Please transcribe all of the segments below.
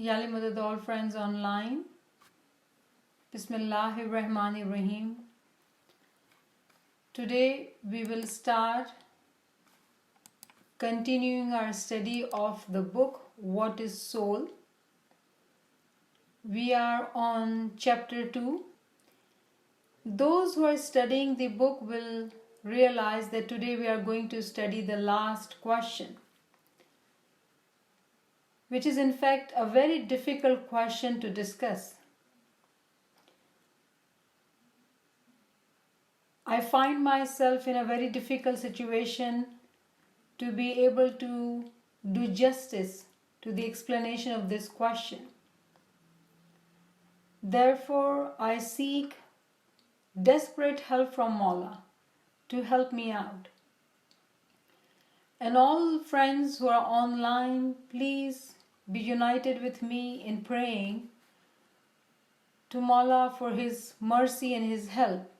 Yali Madad, all friends online. Bismillahir Rahmanir Rahim. Today we will start continuing our study of the book What is Soul. We are on chapter 2. Those who are studying the book will realize that today we are going to study the last question, which is in fact a very difficult question to discuss. I find myself in a very difficult situation to be able to do justice to the explanation of this question. Therefore, I seek desperate help from Mawla to help me out. And all friends who are online, please be united with me in praying to Mawla for His mercy and His help.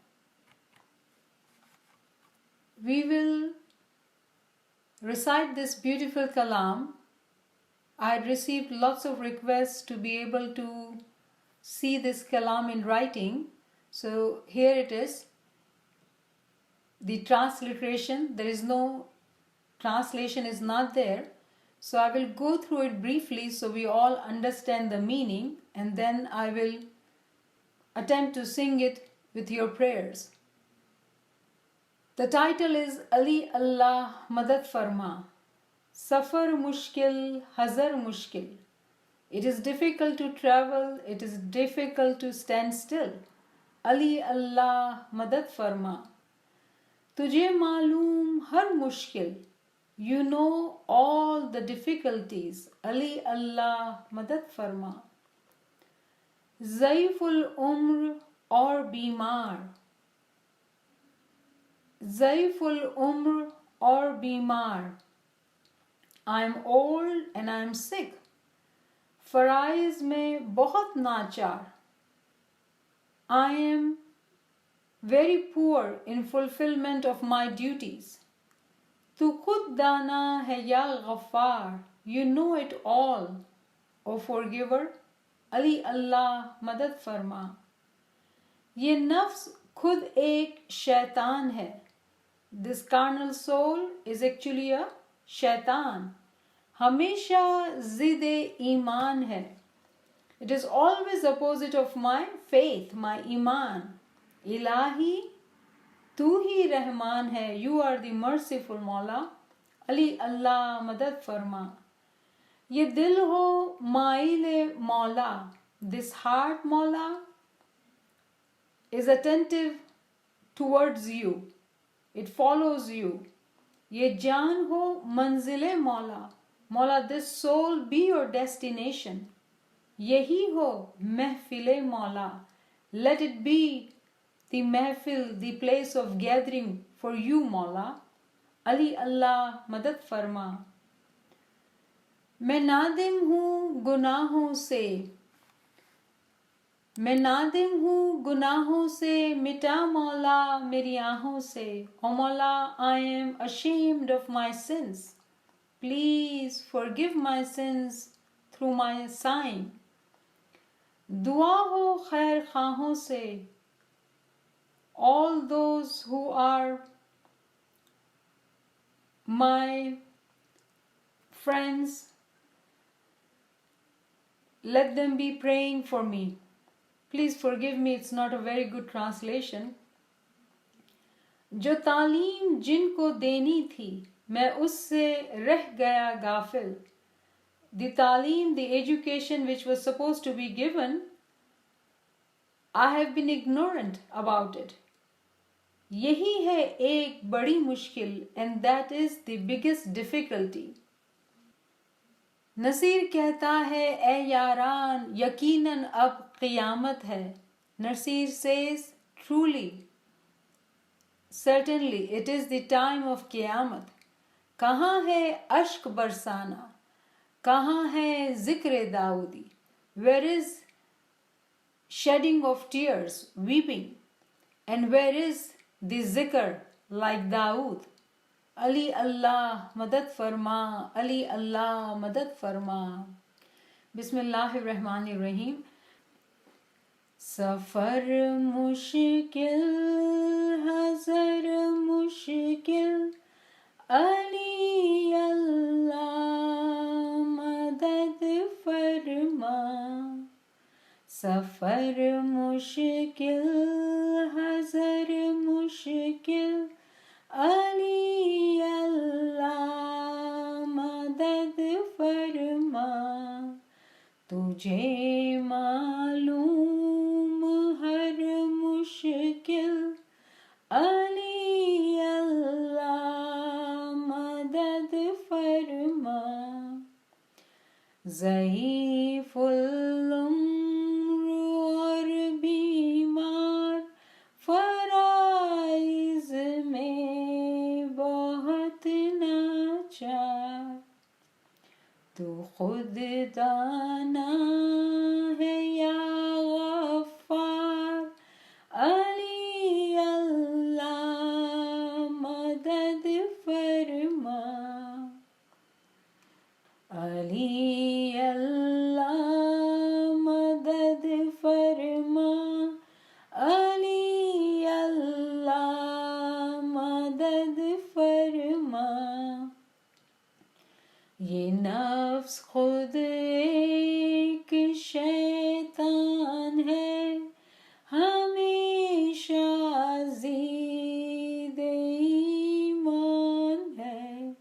We will recite this beautiful kalam. I had received lots of requests to be able to see this kalam in writing. So here it is. The transliteration, there is no translation, is not there. So I will go through it briefly so we all understand the meaning, and then I will attempt to sing it with your prayers. The title is Ali Allah Madad Farma. Safar Mushkil, Hazar Mushkil. It is difficult to travel, it is difficult to stand still. Ali Allah Madad Farma. Tujhe maloom har mushkil. You know all the difficulties. Ali Allah Madad Farma. Zaiful Umr or Bimar. Zaiful Umr or Bimar. I am old and I am sick. Faraiz mein bahut nachar. I am very poor in fulfillment of my duties. Tu khud dana hai ya Ghaffar. You know it all, O Forgiver. Ali Allah Madad Farma. Ye nafs khud ek shaitan hai. This carnal soul is actually a shaitan. Hamesha zid-e iman hai. It is always opposite of my faith, my iman. Ilahi, tu hi Rahman hai. You are the merciful Mawla. Ali Allah Madad Farma. Ye dil ho maile Mawla. This heart, Mawla, is attentive towards you. It follows you. Ye jaan ho manzile Mawla. Mawla, this soul be your destination. Yehi ho mehfile Mawla. Let it be the mehfil, the place of gathering for you, Mawla. Ali Allah Madad Farma. Main nadim hu gunahon se. میں نادم ہوں گناہوں سے مٹا مولا میری آنکھوں سے. O Mawla, I am ashamed of my sins. Please forgive my sins through my sign. دعا ہو خیر خواہوں سے. All those who are my friends, let them be praying for me. Please forgive me, it's not a very good translation. جو تعلیم جن کو دینی تھی میں اس سے رہ گیا غافل. The تعلیم, the education which was supposed to be given, I have been ignorant about it. یہی ہے ایک بڑی مشکل, and that is the biggest difficulty. Naseer کہتا ہے اے یاران یقیناً اب قیامت ہے. Nasir says, truly, certainly it is the time of قیامت. کہاں ہے اشک برسانا, کہاں ہے ذکر داؤدی. Where is shedding of tears, weeping, and where is the zikr like Dawood. Ali Allah Madad Farma, Ali Allah Madad Farma. بسم اللہ الرحمن الرحیم. سفر مشکل حضر مشکل علی اللہ مدد فرما. سفر مشکل حضر مشکل علی اللہ مدد فرما. تجھے معلوم ہر مشکل علی اللہ مدد فرما. ضعیف العمر اور بیمار فرائض میں بہت ناچار. تو خود دانا ہے یا غفار علی اللہ مدد فرما. علی اللہ مدد فرما. علی اللہ مدد فرما. یہ نفس خود ایک شیطان ہے ہمیشہ ضد ایمان ہے.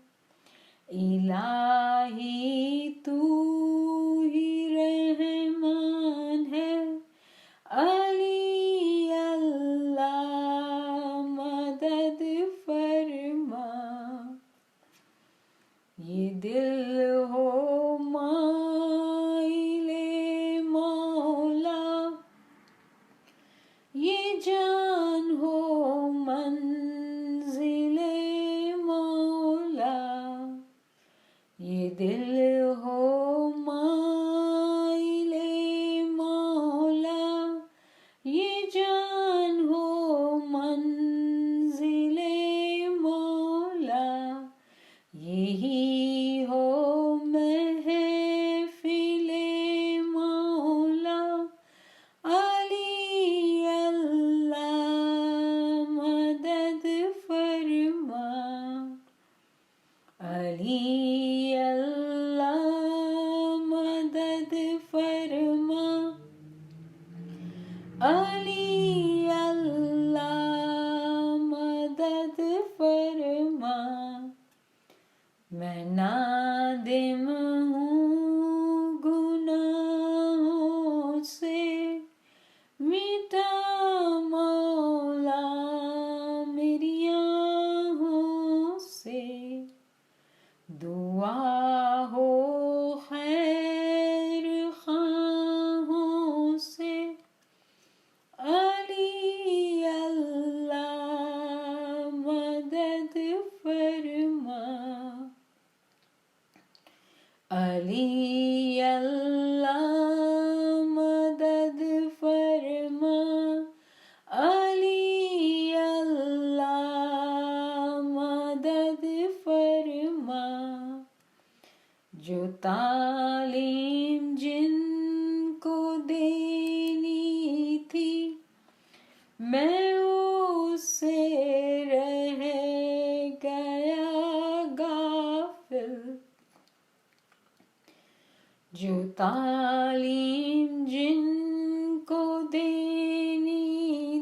الہی تو ہی رحمان ہے علی اللہ مدد فرما. یہ دل ہو مائل مولا یہ جان ہو منزل مولا. یہ دل ہو مائل مولا یہ جان ہو منزل مولا. یہی ہو محفل مولا علی اللہ مدد فرما. علی اللہ مدد فرما. علی اللہ مدد فرما. میں نادم ہوں گناہوں سے مٹا مولا میری آہوں سے. دعا ہو خیر خواہوں سے علی اللہ مدد فرما. علی اللہ مدد فرما. علی اللہ مدد فرما. جو تعلیم جن کو دینی تھی میں اس سے رہ گیا غافل. جو تعلیم جن کو دینی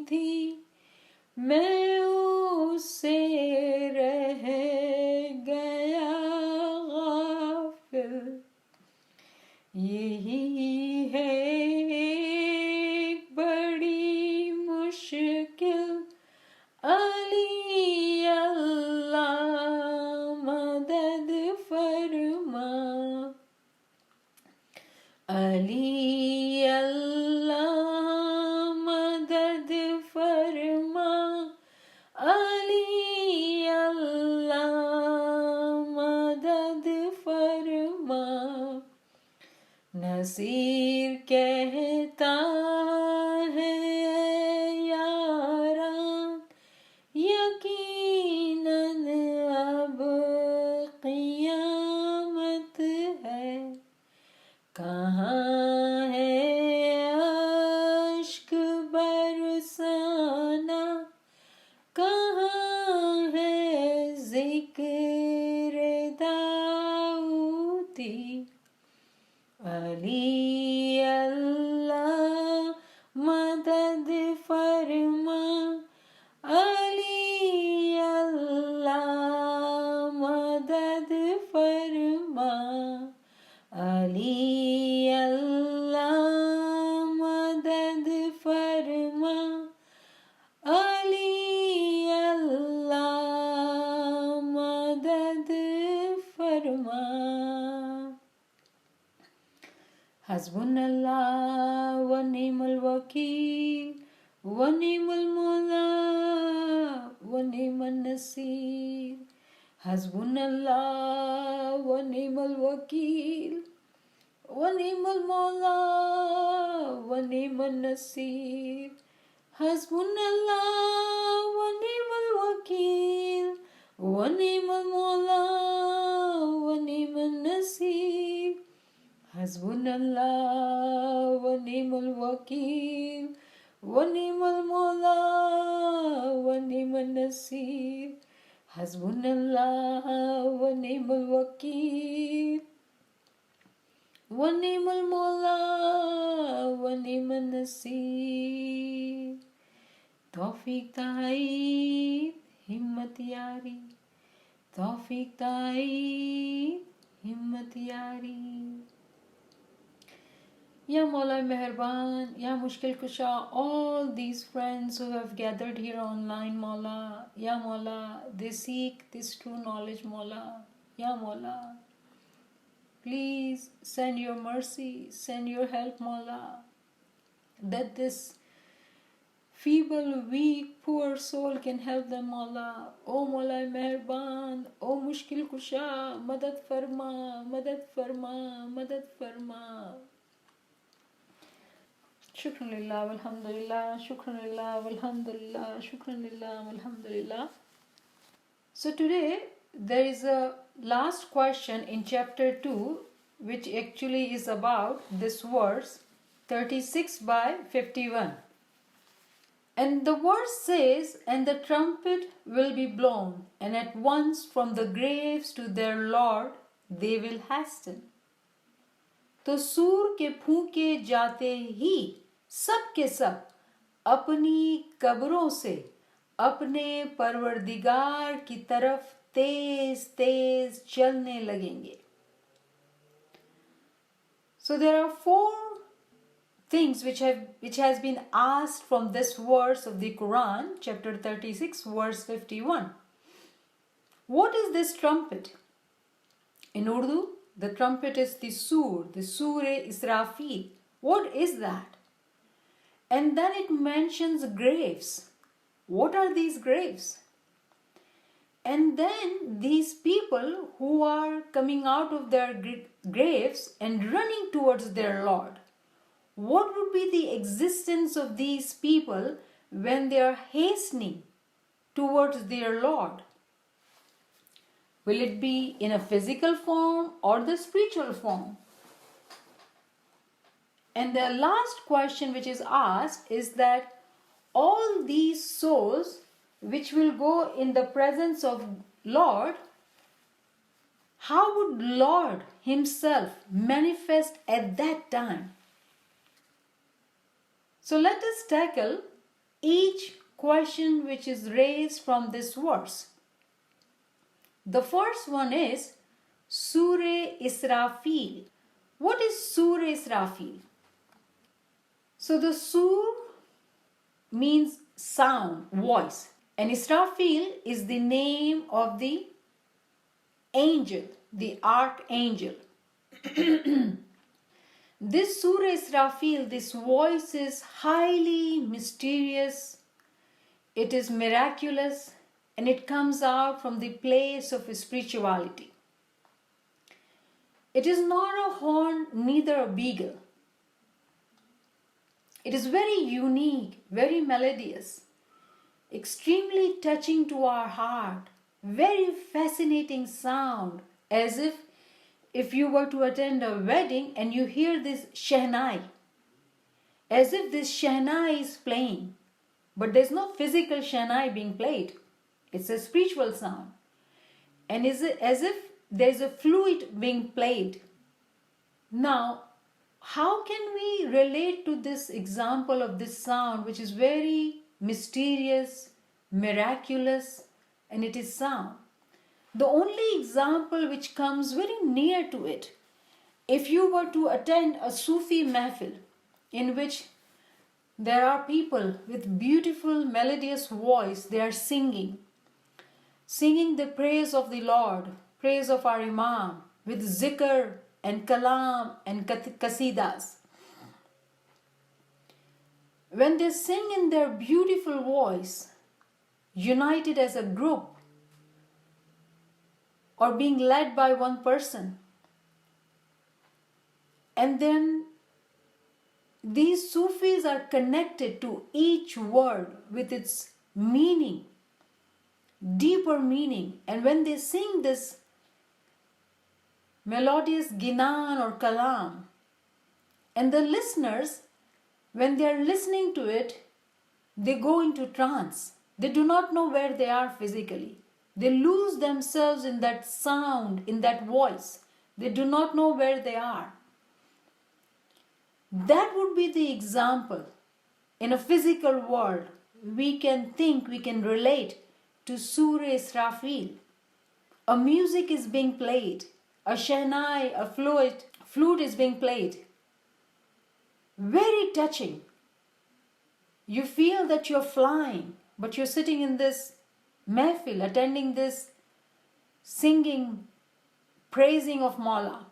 تھی میں اس سے رہ گیا غافل. یہی ہے ایک بڑی مشکل علی اللہ مدد فرما. علی اللہ مدد فرما. علی اللہ مدد فرما. نصیر کہتا ہے یاران یقیناً اب قیامت ہے. کہاں علی اللہ مدد فرما علی اللہ مدد فرما علی اللہ مدد فرما علی اللہ مدد فرما حسبنا اللہ ونعم الوکیل ونعم المولا ونعم النصیر حسبنا اللہ ونعم الوکیل ونعم المولا ونعم النصیر حسبنا اللہ ونعم الوکیل ونعم المولا ونعم النصیر حسبنا اللہ ونعم الوکیل ونعم المولا ونعم النصیر حسبنا اللہ ونعم الوکیل ونعم المولا ونعم النصیر توفیق تائید ہمت یاری توفیق تائید ہمت یاری یا مولا مہربان یا مشکل کشا all these friends who have gathered here online مولا یا مولا they seek this true knowledge مولا یا مولا please send your mercy send your help مولا that this feeble weak poor soul can help them مولا او مولا مہربان او مشکل کشا مدد فرما مدد فرما مدد فرما شکر للہ والحمد للہ شکر للہ والحمد للہ شکر للہ والحمد للہ. So today there is a last question in chapter 2 which actually is about this verse 36 by 51. And the verse says, and the trumpet will be blown, and at once from the graves to their Lord they will hasten. تو سور کے پھونکے جاتے ہی سب کے سب اپنی قبروں سے اپنے پروردگار کی طرف تیز تیز چلنے لگیں گے. So there are four things which has been asked from this verse of the Quran, chapter 36, verse 51. What is this trumpet? In Urdu, the trumpet is the Sur-e-Israfil. What is that? And then it mentions graves. What are these graves? And then these people who are coming out of their graves and running towards their Lord. What would be the existence of these people when they are hastening towards their Lord? Will it be in a physical form or the spiritual form? And the last question which is asked is that all these souls which will go in the presence of Lord, how would Lord himself manifest at that time? So let us tackle each question which is raised from this verse. The first one is Sur-e-Israfil. What is Sur-e-Israfil? So the Sur means sound, voice, and Israfil is the name of the angel, the archangel. This Surah Israfil, this voice is highly mysterious, it is miraculous, and it comes out from the place of spirituality. It is not a horn, neither a beagle. It is very unique, very melodious, extremely touching to our heart, very fascinating sound, as if you were to attend a wedding and you hear this shehnai, as if this shehnai is playing, but there's no physical shehnai being played. It's a spiritual sound. And is it as if there's a flute being played. Now, How can we relate to this example of this sound, which is very mysterious, miraculous, and it is sound? The only example which comes very near to it, if you were to attend a Sufi mahfil in which there are people with beautiful melodious voice, they are singing the praise of the Lord, praise of our Imam, with zikr and kalam and qasidas. When they sing in their beautiful voice, united as a group, or being led by one person, and then these Sufis are connected to each word with its meaning, deeper meaning. And when they sing this melodious ginan or kalam, and the listeners, when they are listening to it, they go into trance. They do not know where they are physically. They lose themselves in that sound, in that voice. They do not know where they are. That would be the example. In a physical world, we can think, we can relate to Surah Israfil. A music is being played, a shehnai, a flute is being played. Very touching. You feel that you're flying, but you're sitting in this mehfil, attending this singing, praising of Mawla.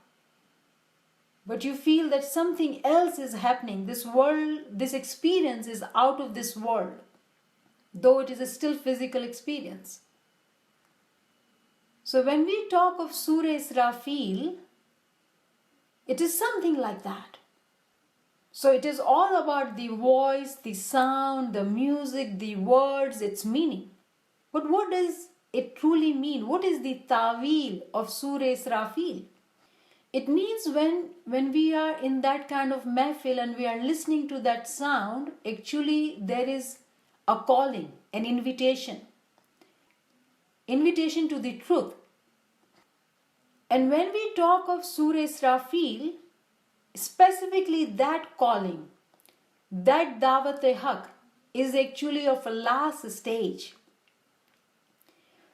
But you feel that something else is happening. This world, this experience is out of this world, though it is a still physical experience. So when we talk of Surah Israfil, it is something like that. So it is all about the voice, the sound, the music, the words, its meaning. But what does it truly mean? What is the ta'wil of Surah Israfil? It means when we are in that kind of mehfil and we are listening to that sound, actually there is a calling, an invitation to the truth. And when we talk of Surah Israfil, specifically that calling, that dawat-e-haq is actually of a last stage.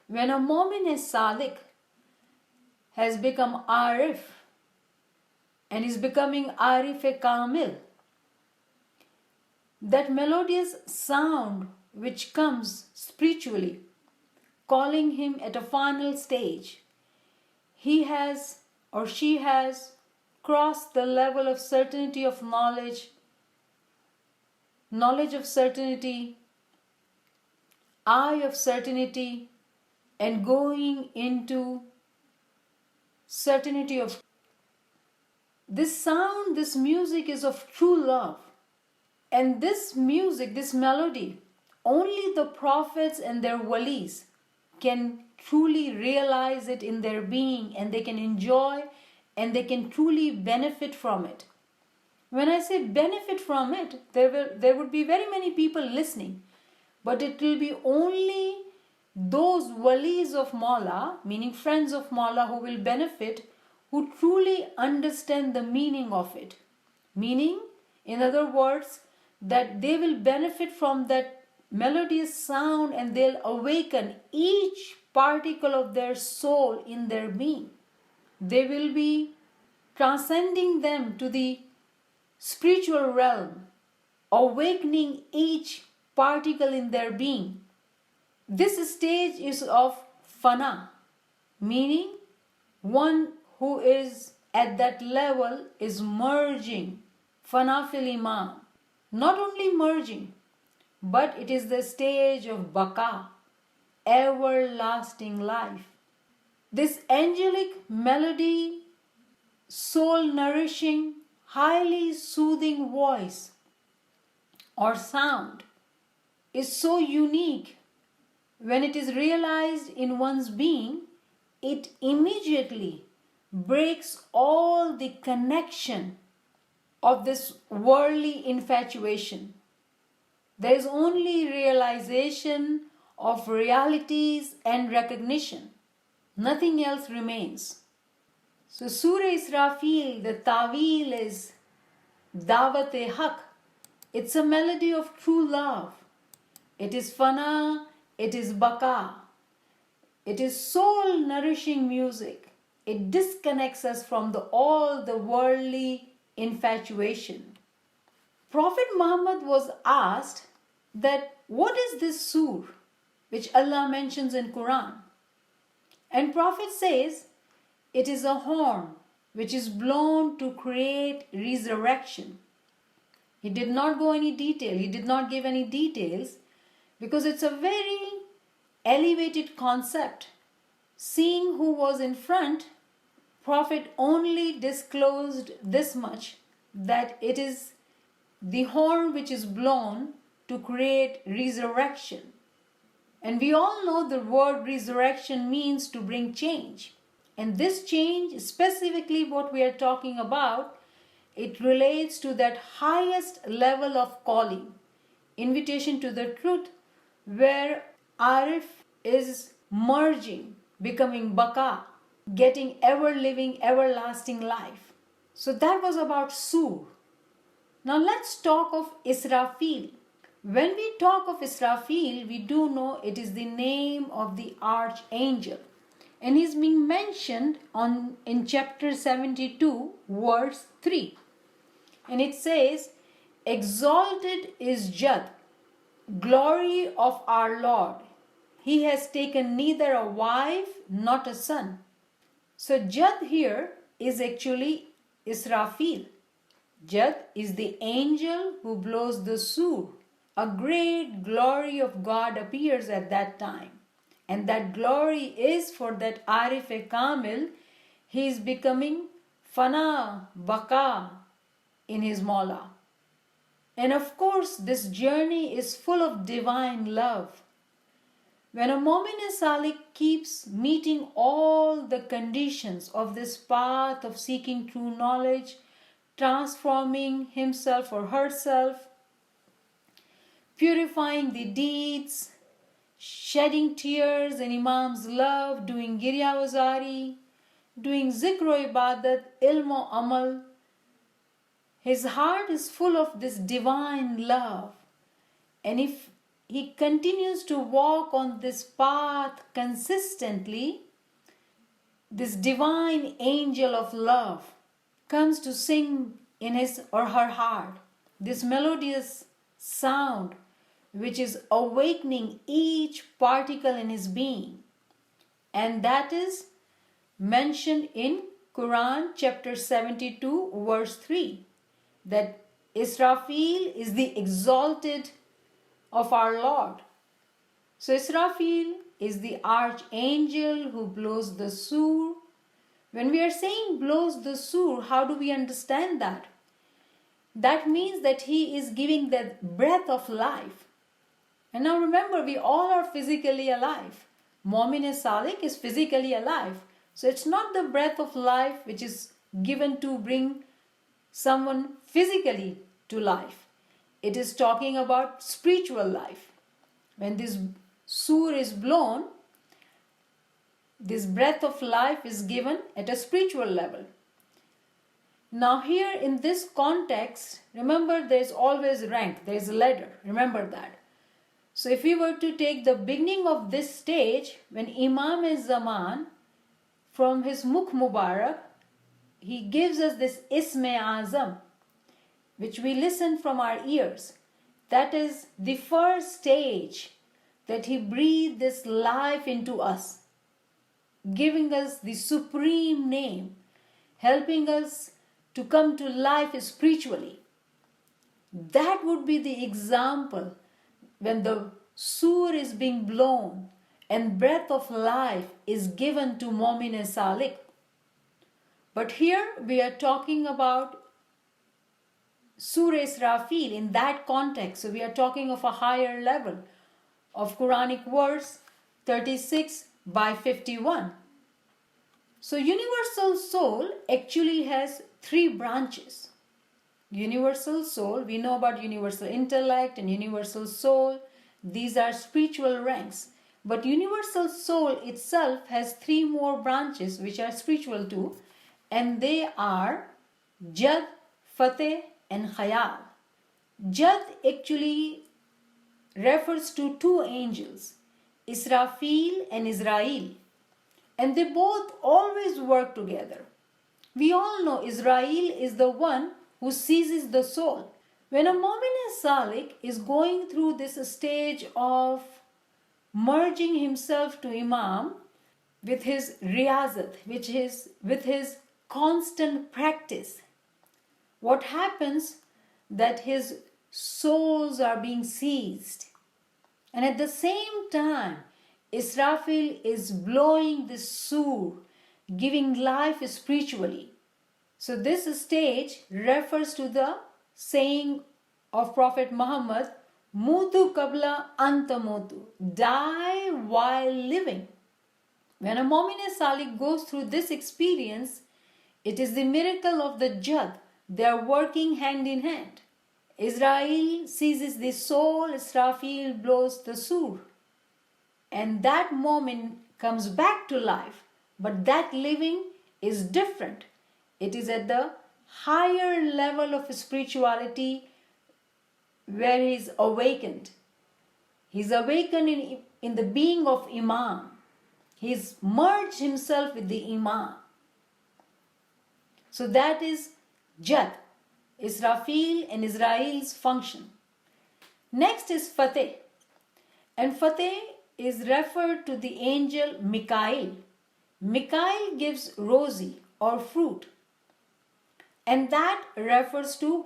When a mu'min-e-sadiq has become arif and is becoming arif-e-kamil, that melodious sound which comes spiritually, calling him at a final stage, he has or she has crossed the level of certainty of knowledge of certainty, eye of certainty, and going into certainty of this sound, this music is of true love. And this music, this melody, only the prophets and their walis can truly realize it in their being, and they can enjoy and they can truly benefit from it. When I say benefit from it, there would be very many people listening, but it will be only those walis of Mawla, meaning friends of Mawla, who will benefit, who truly understand the meaning of it. Meaning, in other words, that they will benefit from that melodious sound and they'll awaken each particle of their soul in their being. They will be transcending them to the spiritual realm, awakening each particle in their being. This stage is of fana, meaning one who is at that level is merging, fana fil iman. Not only merging, but it is the stage of baka, everlasting life. This angelic melody, soul-nourishing, highly soothing voice or sound is so unique. When it is realized in one's being, it immediately breaks all the connection of this worldly infatuation. There is only realization of realities and recognition. Nothing else remains. So Surah Israfil, the ta'wil is Dawat-e-Haq. It's a melody of true love. It is fana, it is baka. It is soul-nourishing music. It disconnects us from all the worldly infatuation. Prophet Muhammad was asked that what is this sur which Allah mentions in Quran? And Prophet says it is a horn which is blown to create resurrection. He did not go any detail. He did not give any details because it's a very elevated concept. Seeing who was in front, Prophet only disclosed this much, that it is the horn which is blown to create resurrection. And we all know the word resurrection means to bring change. And this change, specifically what we are talking about, it relates to that highest level of calling, invitation to the truth, where Arif is merging, becoming Baka, getting ever-living, everlasting life. So that was about Sur. Now let's talk of Israfil. When we talk of Israfil, we do know it is the name of the archangel. And he's being mentioned in chapter 72, verse 3. And it says, "Exalted is Jad, glory of our Lord. He has taken neither a wife nor a son." So Jad here is actually Israfil. Jad is the angel who blows the sur. A great glory of God appears at that time. And that glory is for that Arif-e-Kamil. He is becoming Fana, Baka in his Mawla. And of course, this journey is full of divine love. When a Mu'min-e-Salik keeps meeting all the conditions of this path of seeking true knowledge, transforming himself or herself, purifying the deeds, shedding tears in Imam's love, doing Girya Wazari, doing Zikr Ibadat, Ilm Amal, his heart is full of this divine love. And if he continues to walk on this path consistently, this divine angel of love comes to sing in his or her heart this melodious sound which is awakening each particle in his being. And that is mentioned in Quran chapter 72 verse 3, that Israfil is the exalted of our Lord. So Israfil is the archangel who blows the sur. When we are saying blows the sur, how do we understand that? That means that he is giving that breath of life. And now remember, we all are physically alive. Mu'min-e-Salik is physically alive. So it's not the breath of life which is given to bring someone physically to life. It is talking about spiritual life. When this sur is blown, this breath of life is given at a spiritual level. Now here in this context, remember there is always rank, there is a ladder, remember that. So if we were to take the beginning of this stage, when Imam-e-Zaman from his Mukh Mubarak, he gives us this Ism-e-Azam, which we listen from our ears. That is the first stage that he breathed this life into us, giving us the supreme name, helping us to come to life spiritually. That would be the example when the sur is being blown and breath of life is given to Mu'min-e-Salik. But here we are talking about Surah Israfil in that context. So we are talking of a higher level of Quranic verse 36 by 51. So universal soul actually has three branches. Universal soul, we know about universal intellect and universal soul. These are spiritual ranks. But universal soul itself has three more branches which are spiritual too. And they are Jad, Fateh and Khayal. Jad actually refers to two angels, Israfil and Israel, and they both always work together. We all know Israel is the one who seizes the soul. When a Mu'min Salik is going through this stage of merging himself to Imam with his riyazat, with his constant practice, what happens that his souls are being seized. And at the same time, Israfil is blowing the sur, giving life spiritually. So this stage refers to the saying of Prophet Muhammad, Mutu kabla antamutu, die while living. When a Mu'min Salik goes through this experience, it is the miracle of the Jad. They are working hand in hand. Israel seizes the soul, Israfil blows the sur. And that moment comes back to life. But that living is different. It is at the higher level of spirituality where he is awakened. He is awakened in the being of Imam. He has merged himself with the Imam. So that is Jad, Israfil and Israel's function. Next is Fateh. And Fateh is referred to the angel Mikael. Mikael gives rosy or fruit. And that refers to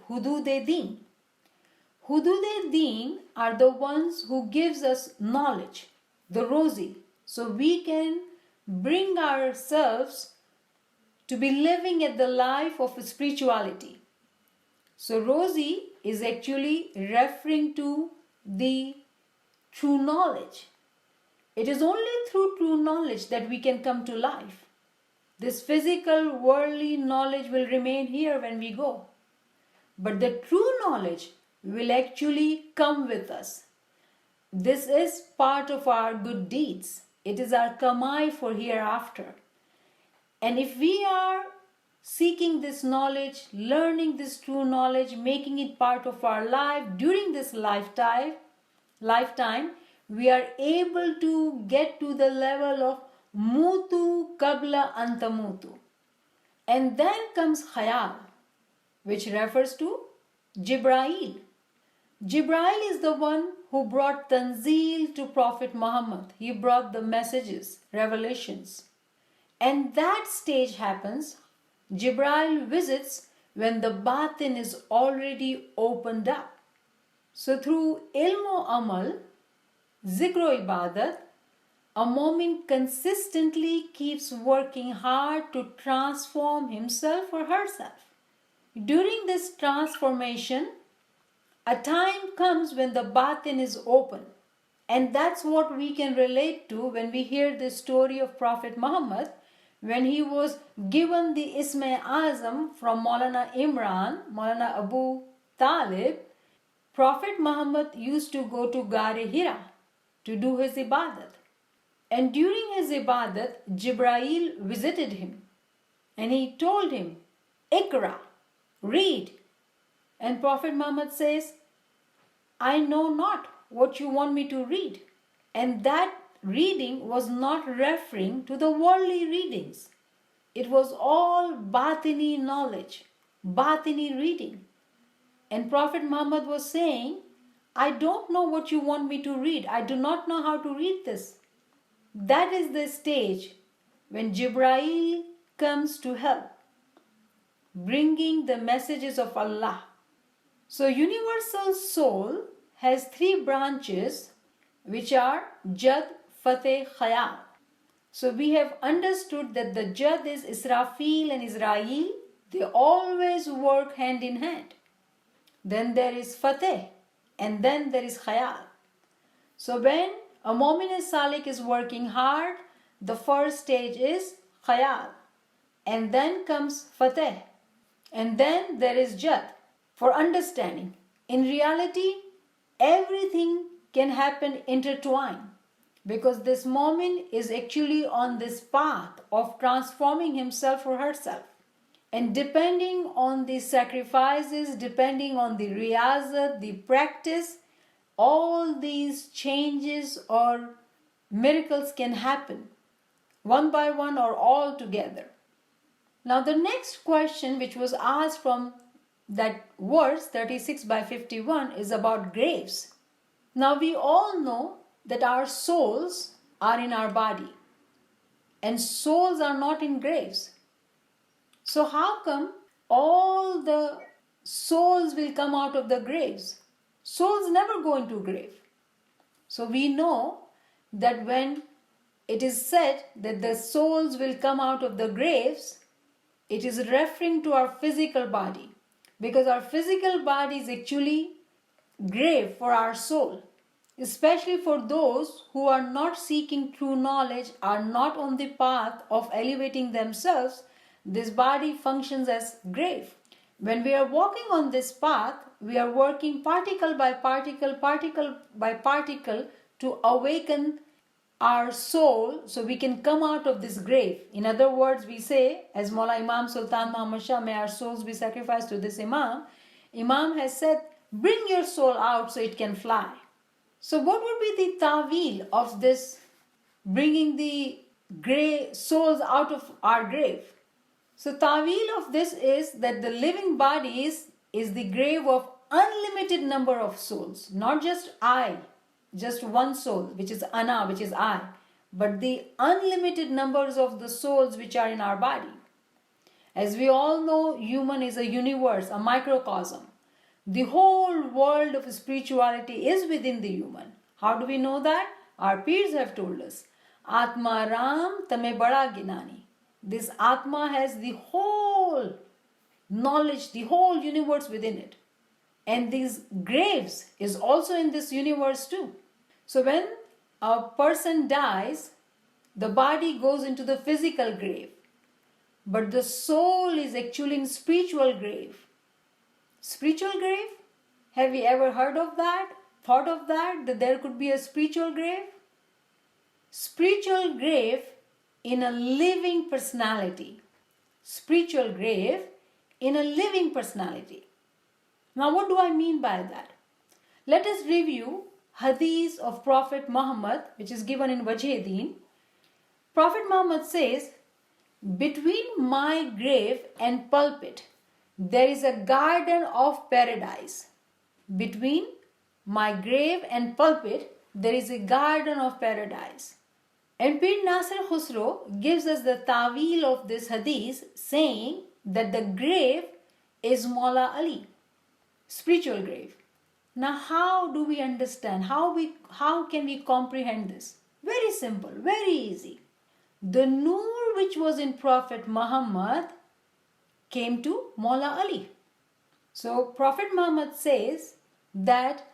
Hudud-e-Din. Hudud-e-Din are the ones who gives us knowledge, the rosy, so we can bring ourselves to be living at the life of spirituality. So rosy is actually referring to the true knowledge. It is only through true knowledge that we can come to life. This physical, worldly knowledge will remain here when we go. But the true knowledge will actually come with us. This is part of our good deeds. It is our kamai for hereafter. And if we are seeking this knowledge, learning this true knowledge, making it part of our life during this lifetime, we are able to get to the level of Mutu kabla antamutu. And then comes Khayal, which refers to Jibrail. Jibrail is the one who brought Tanzeel to Prophet Muhammad. He brought the messages, revelations. And that stage happens, Jibrail visits when the batin is already opened up. So through ilm amal, zikr ibadat, a mu'min consistently keeps working hard to transform himself or herself. During this transformation, a time comes when the batin is open. And that's what we can relate to when we hear the story of Prophet Muhammad, when he was given the Ism-e-Azam from Maulana Imran, Maulana Abu Talib. Prophet Muhammad used to go to Ghar-e Hira to do his ibadat. And during his ibadat, Jibrail visited him. And he told him, Ikra, read. And Prophet Muhammad says, I know not what you want me to read. And that reading was not referring to the worldly readings. It was all batini knowledge, batini reading. And Prophet Muhammad was saying, I don't know what you want me to read. I do not know how to read this. That is the stage when Jibrail comes to help, bringing the messages of Allah. So universal soul has three branches, which are Jad, Fateh, Khayal. So we have understood that the Jad is Israfil and Israel. They always work hand in hand. Then there is Fateh, and then there is Khayal. So when a Mu'min Salik is working hard, the first stage is Khayal, and then comes Fateh, and then there is Jad for understanding. In reality, everything can happen intertwined, because this Mu'min is actually on this path of transforming himself or herself. And depending on the sacrifices, depending on the riyazat, the practice, all these changes or miracles can happen one by one or all together. Now the next question which was asked from that verse 36/51 is about graves. Now we all know that our souls are in our body and souls are not in graves. So how come all the souls will come out of the graves? Souls never go into grave. So we know that when it is said that the souls will come out of the graves, it is referring to our physical body, because our physical body is actually grave for our soul, especially for those who are not seeking true knowledge, are not on the path of elevating themselves. This body functions as grave. When we are walking on this path, we are working particle by particle, particle by particle to awaken our soul so we can come out of this grave. In other words, we say, as Maula Imam Sultan Muhammad Shah, may our souls be sacrificed to this Imam. Imam has said, bring your soul out so it can fly. So what would be the ta'wil of this bringing the souls out of our grave? So ta'wil of this is that the living body is the grave of unlimited number of souls, not just I, just one soul, which is Ana, which is I, but the unlimited numbers of the souls which are in our body. As we all know, human is a universe, a microcosm. The whole world of spirituality is within the human. How do we know that? Our peers have told us. Atma Ram Tame Bada Ginani. This Atma has the whole knowledge, the whole universe within it. And these graves is also in this universe too. So when a person dies, the body goes into the physical grave, but the soul is actually in spiritual grave. Spiritual grave? Have you ever heard of that? Thought of that there could be a spiritual grave? Spiritual grave in a living personality. Spiritual grave in a living personality. Now what do I mean by that? Let us review Hadith of Prophet Muhammad, which is given in Wajh-e-Deen. Prophet Muhammad says, between my grave and pulpit, there is a garden of paradise. Between my grave and pulpit, there is a garden of paradise. And Pir Nasir Khusro gives us the ta'wil of this hadith, saying that the grave is Maula Ali, spiritual grave. Now how do we understand? How can we comprehend this? Very simple, very easy. The Noor which was in Prophet Muhammad came to Maula Ali. So Prophet Muhammad says that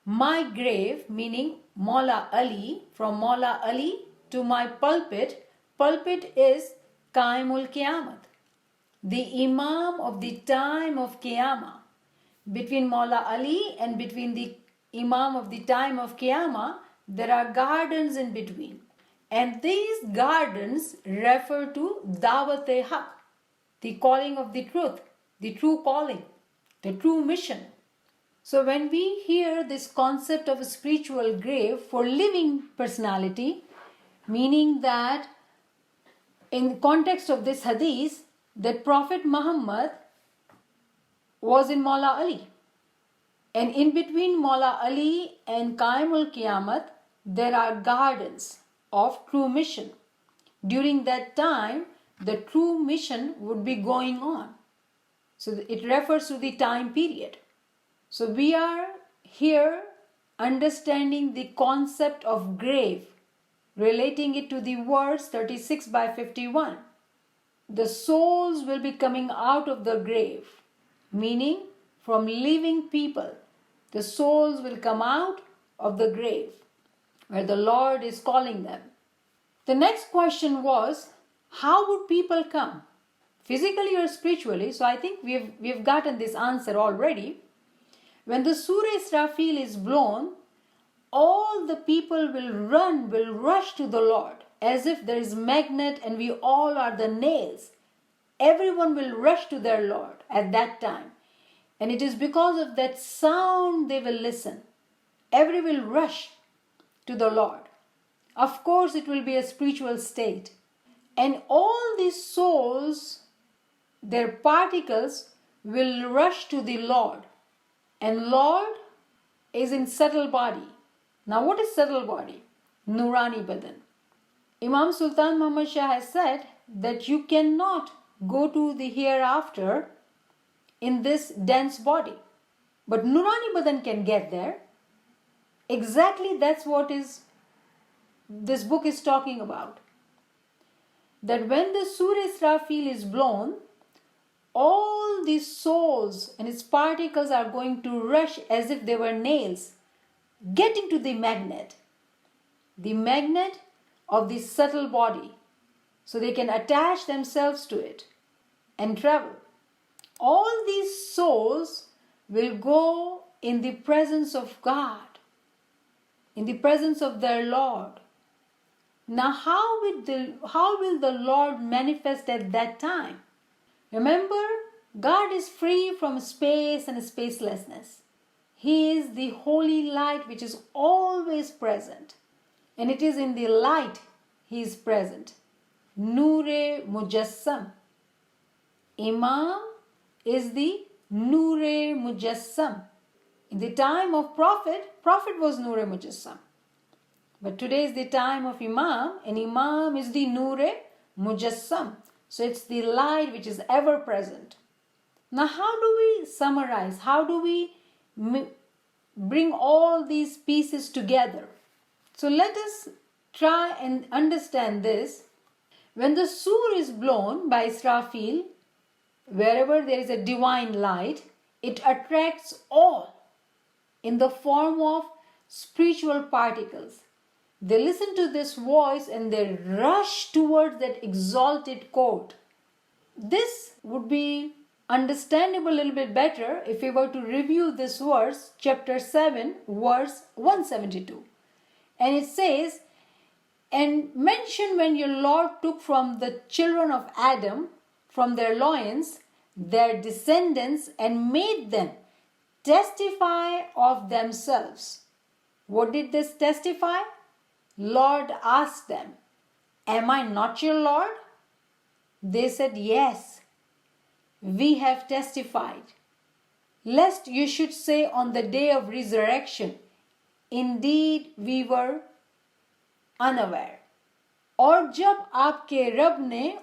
my grave, meaning Maula Ali, from Maula Ali to my pulpit is Qaimul Qiyamah, the Imam of the time of Qiyamah. Between Maula Ali and between the Imam of the time of Qiyamah, there are gardens in between. And these gardens refer to Dawat-e-Haq, the calling of the truth, the true calling, the true mission. So when we hear this concept of a spiritual grave for living personality, meaning that in the context of this hadith, that Prophet Muhammad was in Maula Ali. And in between Maula Ali and Qaimul Qiyamah, there are gardens of true mission. During that time, the true mission would be going on. So it refers to the time period. So we are here understanding the concept of grave, relating it to the verse 36/51. The souls will be coming out of the grave, meaning from living people. The souls will come out of the grave where the Lord is calling them. The next question was, how would people come? Physically or spiritually? So I think we've gotten this answer already. When the Surah Israfil is blown, all the people will rush to the Lord as if there is magnet and we all are the nails. everyone will rush to their Lord at that time. And it is because of that sound they will listen. Every will rush to the Lord. Of course, it will be a spiritual state. And all these souls, their particles, will rush to the Lord. And Lord is in subtle body. Now what is subtle body? Nurani Badan. Imam Sultan Muhammad Shah has said that you cannot go to the hereafter in this dense body. But Nurani Badan can get there. Exactly that's what this book is talking about. That when the Surah Israfil is blown, all these souls and its particles are going to rush as if they were nails, getting to the magnet of the subtle body, so they can attach themselves to it and travel. All these souls will go in the presence of God, in the presence of their Lord. Now, how will the Lord manifest at that time? Remember, God is free from space and spacelessness. He is the holy light which is always present. And it is in the light He is present. Noor-e Mujassam. Imam is the Noor-e Mujassam. In the time of Prophet was Noor-e Mujassam. But today is the time of Imam, and Imam is the Noor-e Mujassam. So it's the light which is ever present. Now how do we summarize? How do we bring all these pieces together? So let us try and understand this. When the sur is blown by Israfil, wherever there is a divine light, it attracts all in the form of spiritual particles. They listen to this voice and they rush towards that exalted court. This would be understandable a little bit better if we were to review this verse, chapter 7, verse 172. And it says, and mention when your Lord took from the children of Adam, from their loins, their descendants, and made them testify of themselves. What did this testify? Lord asked them, am I not your Lord? They said, yes, we have testified. Lest you should say on the day of resurrection, indeed we were unaware. और जब आपके रब ने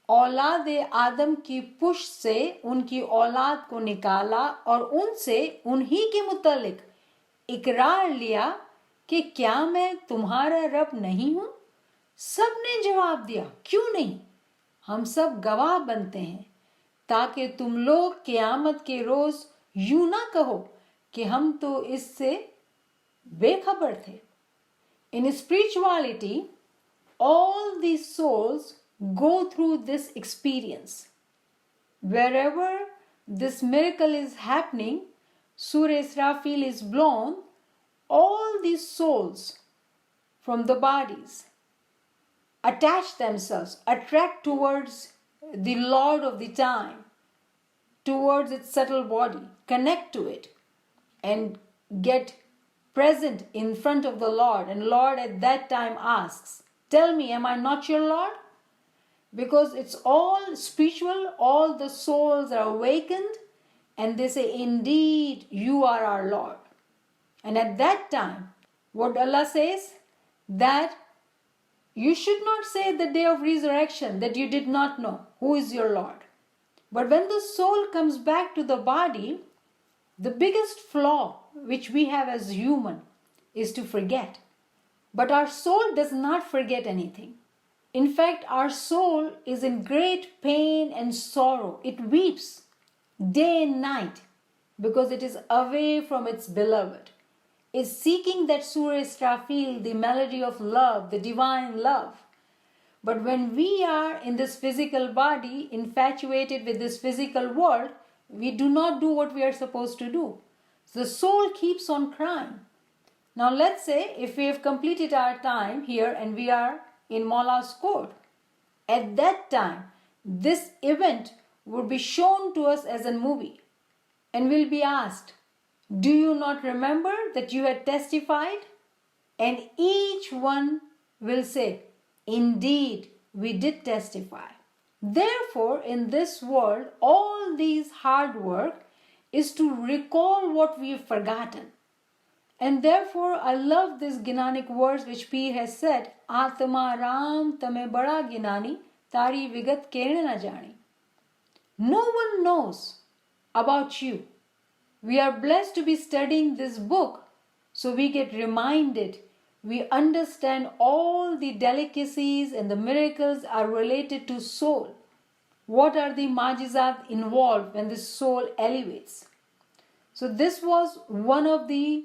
औलाद आदम की पुष्ट से उनकी औलाद को निकाला और उनसे उन्हीं के मुतालिक इकरार लिया कि क्या मैं तुम्हारा रब नहीं हूं? सब ने जवाब दिया, क्यों नहीं? हम सब गवाह बनते हैं ताकि तुम लोग क़यामत के रोज यूं ना कहो कि हम तो इससे बेखबर थे. In spirituality, all these souls go through this experience. Wherever this miracle is happening, Surah Israfil is blown, all these souls from the bodies attach themselves, attract towards the Lord of the time, towards its subtle body, connect to it, and get present in front of the Lord. And Lord at that time asks, tell me, am I not your Lord? Because it's all spiritual, all the souls are awakened, and they say, indeed, you are our Lord. And at that time, what Allah says? That you should not say the day of resurrection that you did not know who is your Lord. But when the soul comes back to the body, the biggest flaw which we have as human is to forget. But our soul does not forget anything. In fact, our soul is in great pain and sorrow. It weeps day and night because it is away from its beloved. Is seeking that Surah Israfil, the melody of love, the divine love. But when we are in this physical body, infatuated with this physical world, we do not do what we are supposed to do. So the soul keeps on crying. Now let's say if we have completed our time here and we are in Maula's court. At that time, this event would be shown to us as a movie, and we'll be asked, do you not remember that you had testified? And each one will say, indeed, we did testify. Therefore, in this world, all these hard work is to recall what we've forgotten. And therefore, I love this Gnanic verse which Peer has said, Atma Ram tame bada ginani, tari vigat kerne na jani. No one knows about you. We are blessed to be studying this book, so we get reminded, we understand all the delicacies and the miracles are related to soul. What are the majizat involved when the soul elevates? So this was one of the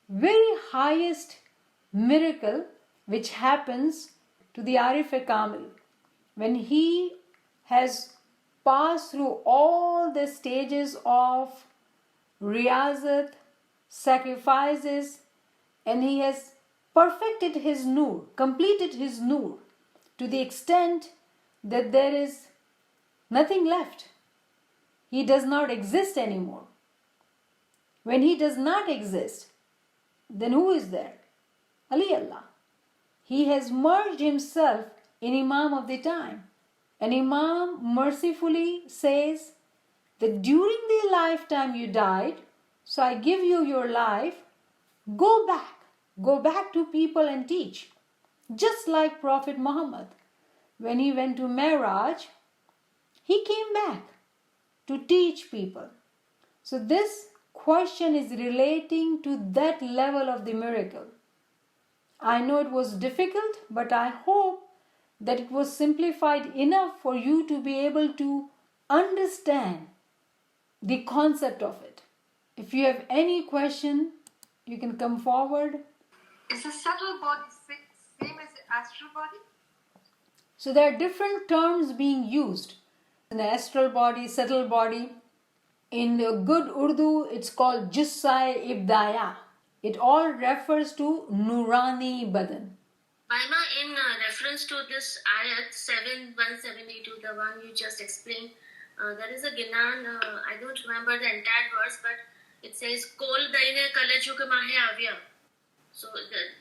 very highest miracle which happens to the Arif-e-Kamil when he has passed through all the stages of riyazat, sacrifices, and he has perfected his nur, completed his nur to the extent that there is nothing left. He does not exist anymore. When he does not exist, then who is there? Ali Allah. He has merged himself in Imam of the time. And Imam mercifully says that during the lifetime you died, so I give you your life, go back to people and teach. Just like Prophet Muhammad, when he went to Miraj, he came back to teach people. So this question is relating to that level of the miracle. I know it was difficult, but I hope that it was simplified enough for you to be able to understand the concept of it. If you have any question, you can come forward. Is the subtle body same as the astral body? So there are different terms being used. In the astral body, subtle body. In the good Urdu, it's called Jussai Ibdaya. It all refers to Nurani Badan. Baima, in reference to this ayat 7:172, the one you just explained, there is a Gnan, I don't remember the entire verse, but it says, Kol daine kalaju ke mahe avya. So,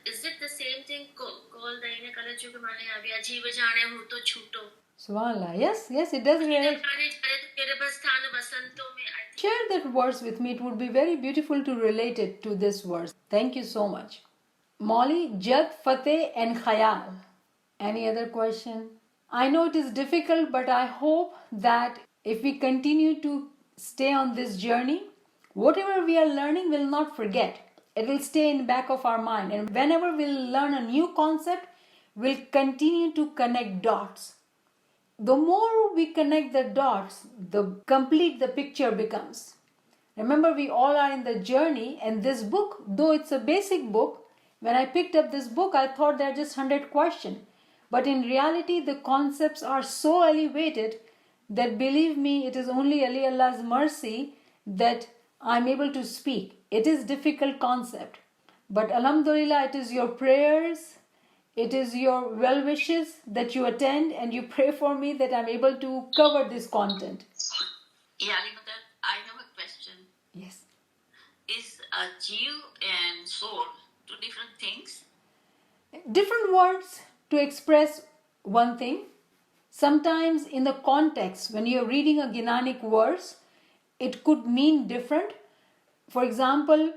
is it the same thing? Kol daine kalaju ke mahe avya, jeeva jane hu to chuto. Subhanallah. Yes, it does relate. Share that verse with me. It would be very beautiful to relate it to this verse. Thank you so much. Molly, Jad, Fateh and Khayal. Any other question? I know it is difficult, but I hope that if we continue to stay on this journey, whatever we are learning will not forget. It will stay in the back of our mind. And whenever we'll learn a new concept, we'll continue to connect dots. The more we connect the dots, the complete the picture becomes. Remember, we all are in the journey, and this book, though it's a basic book, when I picked up this book, I thought there are just 100 questions. But in reality, the concepts are so elevated that, believe me, it is only Ali Allah's mercy that I'm able to speak. It is difficult concept. But Alhamdulillah, it is your prayers, it is your well wishes that you attend and you pray for me that I'm able to cover this content. Yeah, Ali Mother, I have a question. Yes. Is a jeev and soul two different things? Different words to express one thing. Sometimes in the context, when you're reading a Gnanic verse, it could mean different. For example,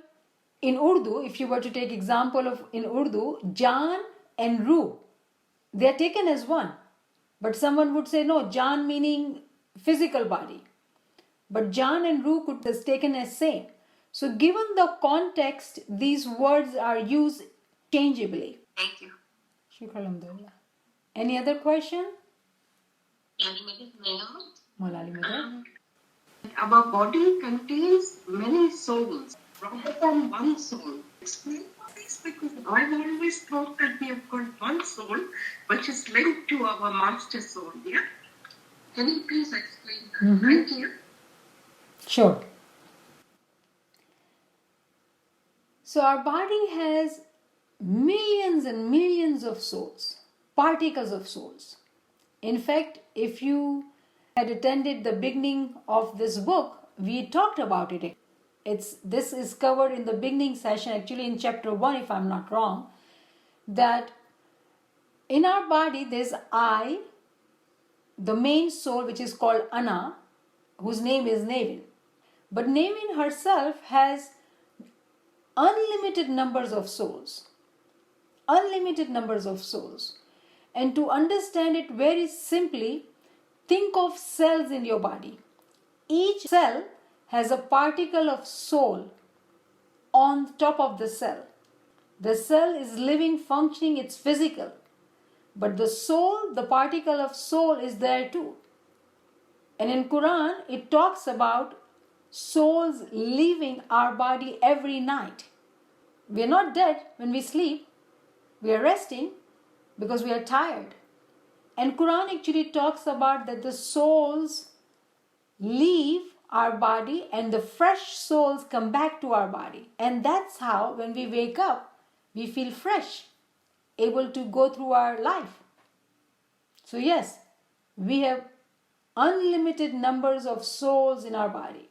in Urdu, if you were to take example of in Urdu, Jaan and Ruh, they are taken as one. But someone would say, no, Jaan meaning physical body. But Jaan and Ruh could be taken as same. So given the context, these words are used changeably. Thank you. Shukr alhamdulillah. Any other question? Our body contains many souls rather than one soul. Explain this, because I've always thought that we have got one soul which is linked to our master soul. Yeah? Can you please explain that? Mm-hmm. Thank you. Sure. So our body has millions and millions of souls, particles of souls. In fact, if you had attended the beginning of this book, we talked about it. This is covered in the beginning session, actually in chapter 1 if I'm not wrong, that in our body there's I, the main soul, which is called Ana, whose name is Nevin. But Nevin herself has unlimited numbers of souls. Unlimited numbers of souls. And to understand it very simply, think of cells in your body. Each cell has a particle of soul on top of the cell. The cell is living, functioning, it's physical. But the soul, the particle of soul is there too. And in Quran, it talks about souls leaving our body every night. We are not dead when we sleep. We are resting because we are tired. And Quran actually talks about that the souls leave our body and the fresh souls come back to our body. And that's how when we wake up, we feel fresh, able to go through our life. So yes, we have unlimited numbers of souls in our body.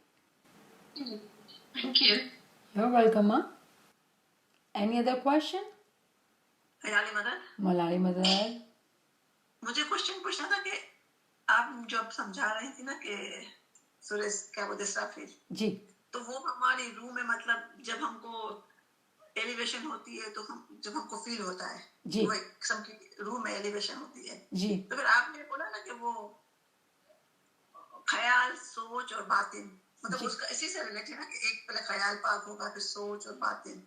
Thank you. You're welcome, Ma. Any other question? खयाली मदद Malali Madad. मुझे question पूछना था कि आप जब समझा रही थी ना कि सूरज क्या बोलते इसराफिल, जी तो वो हमारी रूह में मतलब जब हमको एलिवेशन होती है तो हम जब हमको फील होता है जी। वो एक किस्म की रूह में एलिवेशन होती है। जी तो फिर आपने बोला ना कि वो ख्याल, सोच और बातिन, मतलब जी। उसका इसी से रिलेट है ना कि एक पहले ख्याल पाक होगा फिर सोच और बातिन।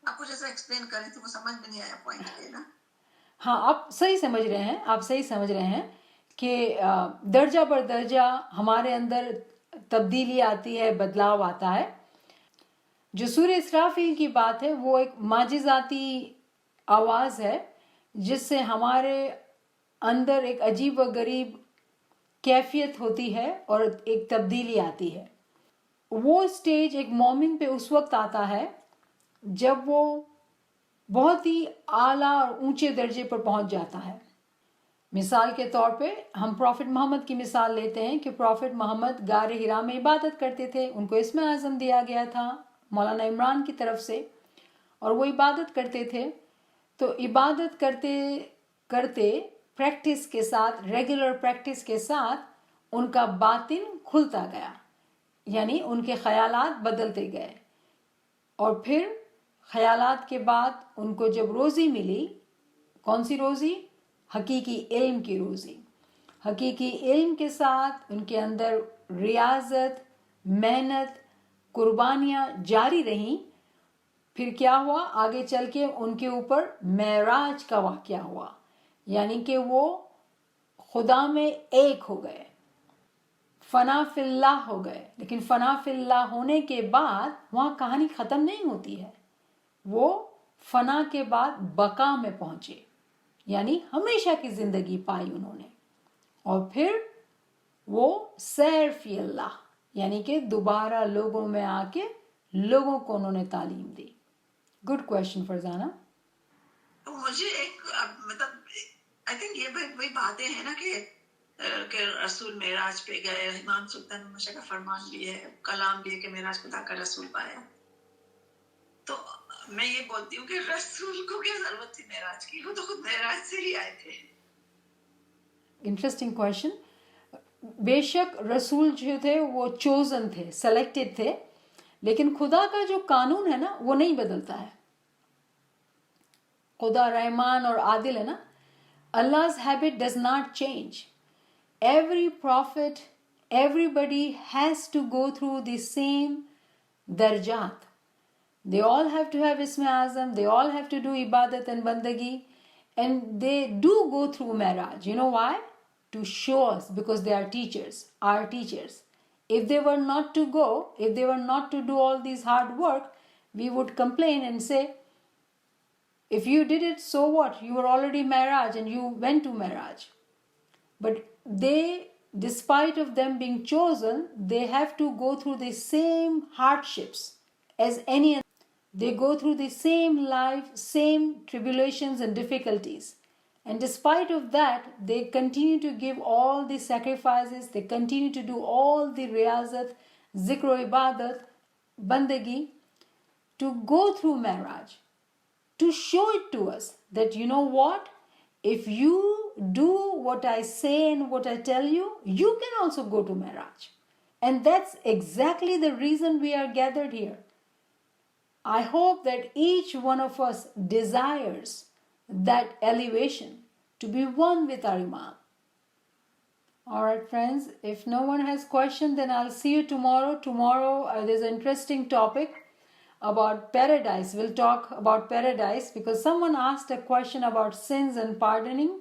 आप कुछ ऐसा एक्सप्लेन करें तो वो समझ में नहीं आया पॉइंट ये ना। हाँ, आप सही समझ रहे हैं, आप सही समझ रहे हैं कि दर्जा बर दर्जा हमारे अंदर तब्दीली आती है, बदलाव आता है। जो सूर्य इसराफील की बात है वो एक माजिजाती आवाज़ है जिससे हमारे अंदर एक अजीब व गरीब कैफियत होती है और एक तब्दीली आती है। वो स्टेज एक मोमिन पे उस वक्त आता है जब वो बहुत ही आला और ऊंचे दर्जे पर पहुंच जाता है। मिसाल के तौर पे हम प्रॉफिट मोहम्मद की मिसाल लेते हैं कि प्रॉफिट मोहम्मद गार हिरा में इबादत करते थे, उनको इसमें आज़म दिया गया था मौलाना इमरान की तरफ से, और वो इबादत करते थे। तो इबादत करते करते प्रैक्टिस के साथ, रेगुलर प्रैक्टिस के साथ उनका बातिन खुलता गया, यानी उनके ख्यालात बदलते गए। और फिर ख्यालात के बाद उनको जब रोज़ी मिली, कौन सी रोज़ी? हकीकी इल्म की रोज़ी। हकीकी इल्म के साथ उनके अंदर रियाजत, मेहनत, कुर्बानियाँ जारी रहीं। फिर क्या हुआ? आगे चल के उनके ऊपर मेराज का वाक़या हुआ, यानी कि वो खुदा में एक हो गए, फना फिल्लाह हो गए। लेकिन फना फिल्लाह होने के बाद वहाँ कहानी ख़त्म नहीं होती है, वो फना के बाद बका में पहुँचे, यानी हमेशा की ज़िंदगी पाई उन्होंने। और फिर वो सैर फी अल्लाह, यानी कि दोबारा लोगों में आके लोगों को उन्होंने तालीम दी। Good question Farzana. तो मुझे एक मतलब आई थिंक ये वही बातें हैं ना कि रसूल मेराज पे गए, इमाम सुल्तान मशा का फरमान भी है, कलाम भी है कि मेराज खुदा का रसूल पाया। तो मैं ये बोलती हूँ कि रसूल को क्या जरूरत थी मेराज की, वो तो खुद मेराज से ही आए थे। Interesting question. बेशक रसूल जो थे वो चोजन थे, सेलेक्टेड थे, लेकिन खुदा का जो कानून है ना वो नहीं बदलता है। खुदा रहमान और आदिल है ना। Allah's habit does not change. Every prophet, everybody has to go through the same darjat. They all have to have Ism Azam, they all have to do ibadat and bandagi, and they do go through Miraj. You know why? To show us, because they are teachers, our teachers. If they were not to go, if they were not to do all these hard work, we would complain and say, if you did it, so what? You were already Miraj and you went to Miraj. But they, despite of them being chosen, they have to go through the same hardships as any other. They go through the same life, same tribulations and difficulties. And despite of that, they continue to give all the sacrifices, they continue to do all the riyazat, zikr, ibadat, bandagi, to go through Mi'raj, to show it to us that, you know what, if you do what I say and what I tell you, you can also go to Mi'raj. And that's exactly the reason we are gathered here. I hope that each one of us desires that elevation to be one with our Imam. Alright friends, if no one has question, then I'll see you tomorrow. Tomorrow there's an interesting topic about paradise. We'll talk about paradise because someone asked a question about sins and pardoning.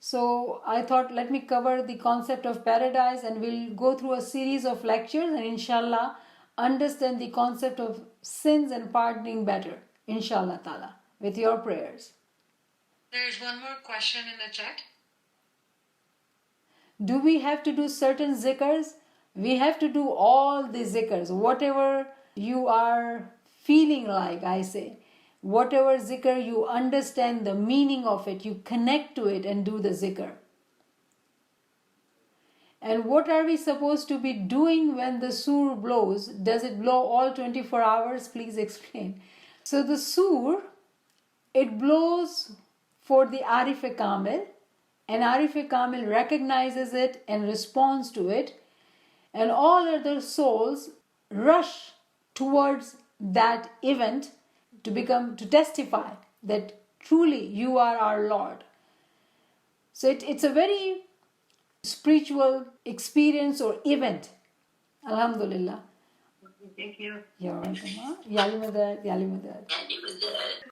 So I thought let me cover the concept of paradise, and we'll go through a series of lectures and inshallah understand the concept of sins and pardoning better, inshallah ta'ala, with your prayers. There's one more question in the chat. Do we have to do certain zikrs? We have to do all the zikrs, whatever you are feeling like, I say. Whatever zikr you understand the meaning of it, you connect to it and do the zikr. And what are we supposed to be doing when the sur blows? Does it blow all 24 hours? Please explain. So the sur, it blows for the Arif Kamil, and Arif Kamil recognizes it and responds to it, and all other souls rush towards that event to testify that truly you are our Lord. So it's a very spiritual experience or event. Alhamdulillah. Thank you. You're welcome. Yali Madad, Yali Madad.